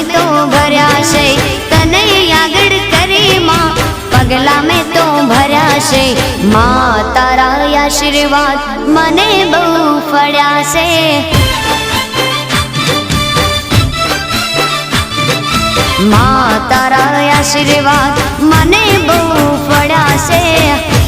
में तो भर्या छे तने आगळ करे मां पगला में तो भर्या छे मां तारा आशीर्वाद मने बहु फळ्या छे मां तारा आशीर्वाद मने बहु फळ्या छे।